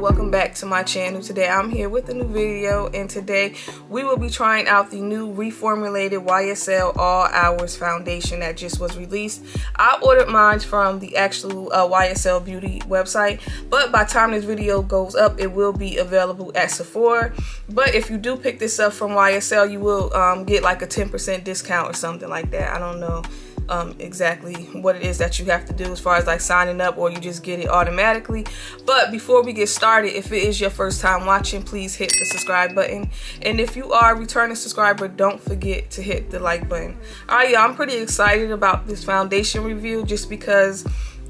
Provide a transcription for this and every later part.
welcome back to my channel. Today I'm here with a new video, and today we will be trying out the new reformulated YSL All Hours foundation that just was released. I ordered mine from the actual YSL Beauty website, but by the time this video goes up it will be available at Sephora. But if you do pick this up from YSL, you will get like a 10% discount or something like that. I don't know exactly what it is that you have to do as far as like signing up, or you just get it automatically. But before we get started, if it is your first time watching, please hit the subscribe button, and if you are a returning subscriber, don't forget to hit the like button. Alright, y'all, I'm pretty excited about this foundation review just because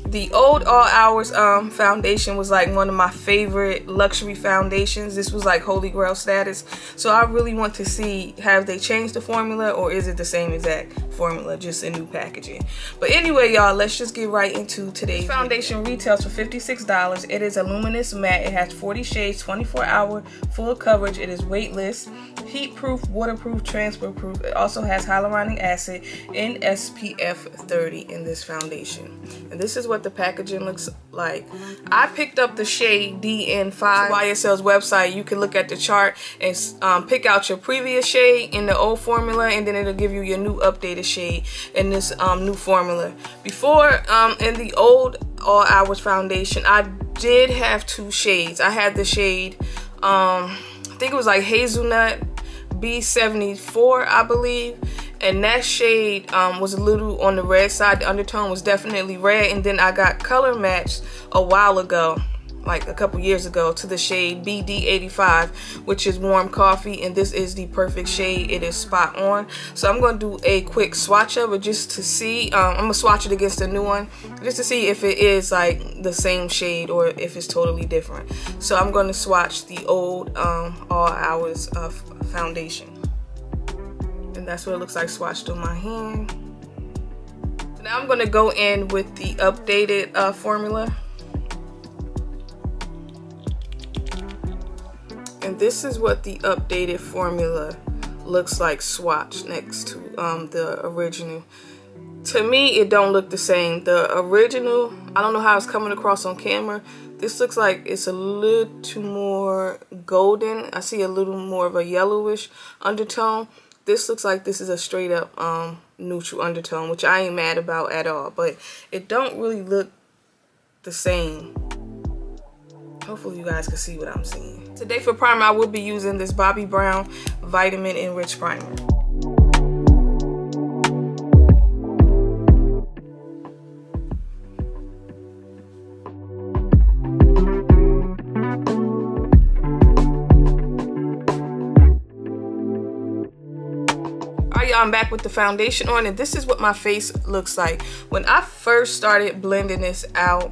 the old All Hours foundation was like one of my favorite luxury foundations. This was like holy grail status, so I really want to see, have they changed the formula or is it the same exact formula, just in new packaging? But anyway, y'all, let's just get right into today's foundation. Retails for $56. It is a luminous matte. It has 40 shades, 24-hour full coverage. It is weightless, heat proof, waterproof, transfer proof. It also has hyaluronic acid and SPF 30 in this foundation. And this is what the packaging looks like. I picked up the shade DN5. YSL's website, you can look at the chart and pick out your previous shade in the old formula, and then it'll give you your new updated shade in this new formula. Before, in the old All Hours foundation, I did have two shades. I had the shade, I think it was like hazelnut B74, I believe. And that shade was a little on the red side. The undertone was definitely red. And then I got color matched a while ago, like a couple years ago, to the shade BD85, which is warm coffee. And this is the perfect shade. It is spot on. So I'm going to do a quick swatch of it just to see. I'm going to swatch it against the new one just to see if it is like the same shade or if it's totally different. So I'm going to swatch the old All Hours foundation. And that's what it looks like swatched on my hand. So now I'm going to go in with the updated formula. And this is what the updated formula looks like swatched next to the original. To me, it don't look the same. The original, I don't know how it's coming across on camera. This looks like it's a little more golden. I see a little more of a yellowish undertone. This looks like this is a straight up neutral undertone, which I ain't mad about at all, but it don't really look the same. Hopefully you guys can see what I'm seeing. Today for primer, I will be using this Bobbi Brown Vitamin Enriched Primer. I'm back with the foundation on, and this is what my face looks like. When I first started blending this out,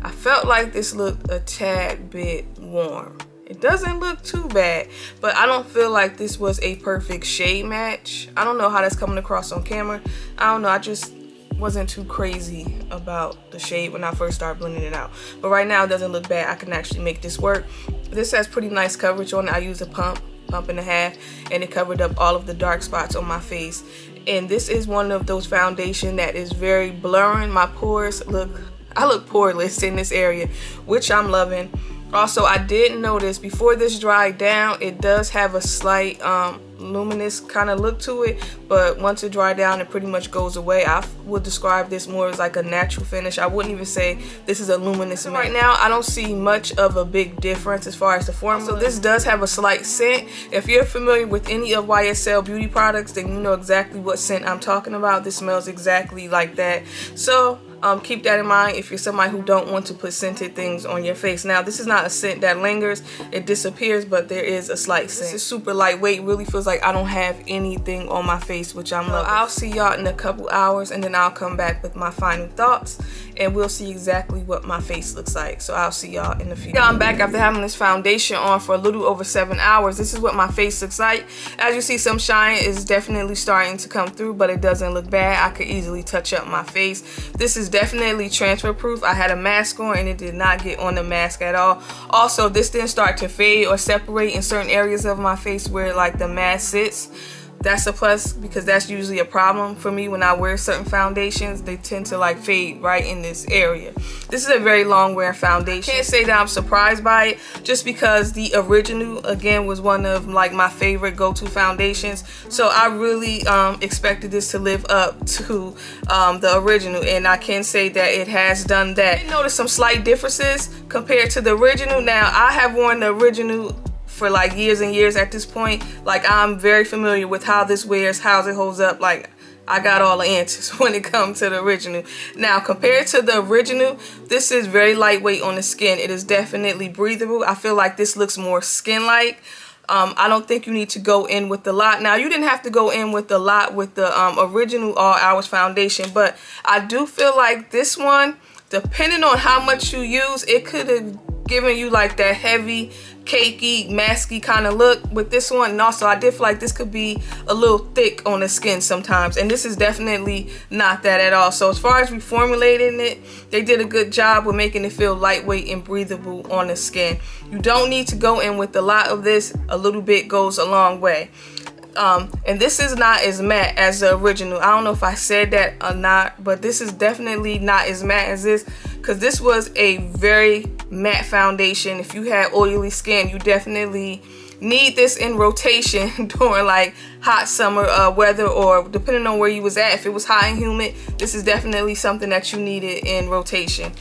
I felt like this looked a tad bit warm. It doesn't look too bad, but I don't feel like this was a perfect shade match. I don't know how that's coming across on camera. I don't know, I just wasn't too crazy about the shade when I first started blending it out. But right now it doesn't look bad. I can actually make this work. This has pretty nice coverage on it. I used a pump and a half, and it covered up all of the dark spots on my face. And this is one of those foundation that is very blurring. My pores I look poreless in this area, which I'm loving. Also, I did notice before this dried down, it does have a slight luminous kind of look to it, but once it dried down, it pretty much goes away. I would describe this more as like a natural finish. I wouldn't even say this is a luminous matte. Right now, I don't see much of a big difference as far as the formula. So this does have a slight scent. If you're familiar with any of YSL beauty products, then you know exactly what scent I'm talking about. This smells exactly like that. So keep that in mind if you're somebody who don't want to put scented things on your face. Now, this is not a scent that lingers. It disappears, but there is a slight scent. This is super lightweight. Really feels like I don't have anything on my face, which I'm loving. I'll see y'all in a couple hours, and then I'll come back with my final thoughts, and we'll see exactly what my face looks like. So I'll see y'all in the future. I'm back after having this foundation on for a little over 7 hours. This is what my face looks like. As you see, some shine is definitely starting to come through, but it doesn't look bad. I could easily touch up my face. This is definitely transfer proof. I had a mask on and it did not get on the mask at all. Also, this didn't start to fade or separate in certain areas of my face where like the mask sits. that's a plus, because that's usually a problem for me when I wear certain foundations. They tend to like fade right in this area. This is a very long wear foundation. I can't say that I'm surprised by it, just because the original, again, was one of like my favorite go-to foundations. So I really expected this to live up to the original, and I can say that it has done that. I noticed some slight differences compared to the original. Now, I have worn the original for like years and years at this point. Like, I'm very familiar with how this wears, how it holds up. Like, I got all the answers when it comes to the original. Now, compared to the original, this is very lightweight on the skin. It is definitely breathable. I feel like this looks more skin-like. I don't think you need to go in with a lot. Now, you didn't have to go in with a lot with the original All Hours foundation, but I do feel like this one, depending on how much you use, it could have given you like that heavy, cakey, masky kind of look with this one. And also, I did feel like this could be a little thick on the skin sometimes, and this is definitely not that at all. So as far as reformulating it, they did a good job with making it feel lightweight and breathable on the skin. You don't need to go in with a lot of this. A little bit goes a long way. And this is not as matte as the original. I don't know if I said that or not, but this is definitely not as matte as this, because this was a very matte foundation. If you had oily skin, you definitely need this in rotation during like hot summer weather, or depending on where you was at. If it was hot and humid, this is definitely something that you needed in rotation.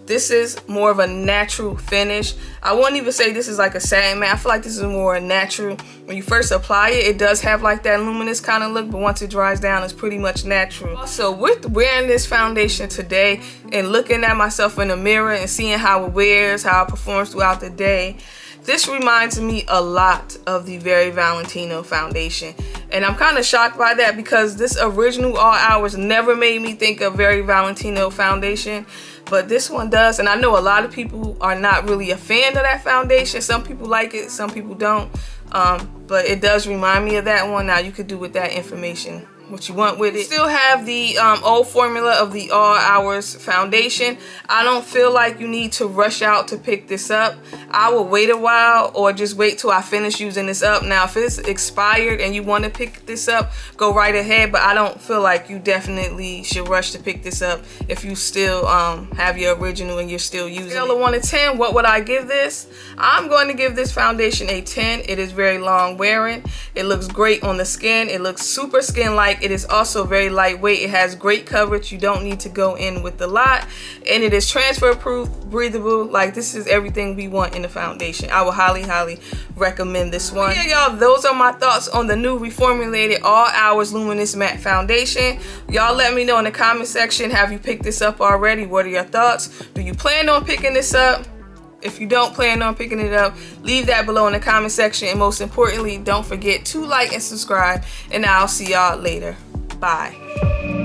This is more of a natural finish. I wouldn't even say this is like a satin matte. I feel like this is more natural. When you first apply it, it does have like that luminous kind of look, but once it dries down, it's pretty much natural. So with wearing this foundation today and looking at myself in the mirror and seeing how it wears, how it performs throughout the day, this reminds me a lot of the Very Valentino foundation. And I'm kind of shocked by that, because this original All Hours never made me think of Very Valentino foundation. But this one does, and I know a lot of people are not really a fan of that foundation. Some people like it, some people don't. But it does remind me of that one. Now, you could do with that information what you want with it. Still have the old formula of the All Hours foundation. I don't feel like you need to rush out to pick this up. I will wait a while, or just wait till I finish using this up. Now, if it's expired and you want to pick this up, go right ahead, but I don't feel like you definitely should rush to pick this up if you still have your original and you're still using it. Scale of 1 to 10, what would I give this? I'm going to give this foundation a 10. It is very long wearing. It looks great on the skin. It looks super skin-like. It is also very lightweight. It has great coverage. You don't need to go in with a lot, and it is transfer proof, breathable. Like, this is everything we want in a foundation. I would highly recommend this one. Yeah, y'all, those are my thoughts on the new reformulated All Hours Luminous Matte Foundation. Y'all let me know in the comment section, have you picked this up already? What are your thoughts? Do you plan on picking this up? If you don't plan on picking it up, leave that below in the comment section. And most importantly, don't forget to like and subscribe. And I'll see y'all later. Bye.